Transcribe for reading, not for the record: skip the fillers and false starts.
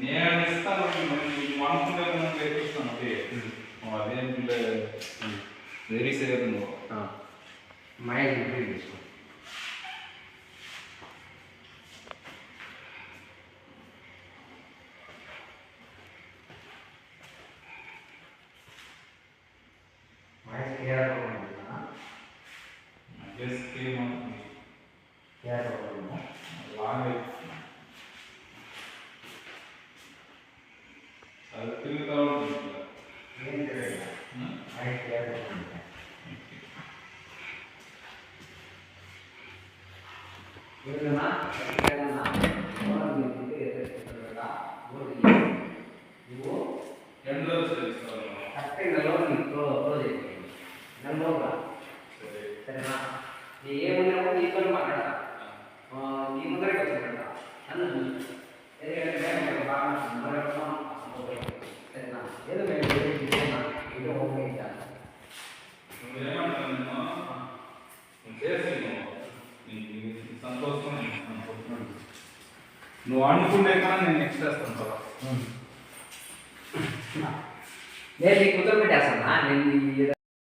నేను ఇస్తాను అనుకునే తెప్పిస్తాను అదేం వెరీ సేవ్ నువ్వు మహేష్ ఇంప్రూవ్ చేసుకో మహేష్ కేఆర్ సరేనా ఏమున్నా నీతో మాట్లాడతా నీ ముందరికి వచ్చాడంట అన్న సరేనా ఏదో సంతోషం నువ్వు అనుకుంటే కానీ నేను నెక్స్ట్ వేస్తాను కదా నేను నీకు కుదరపెట్టేస్తాను నేను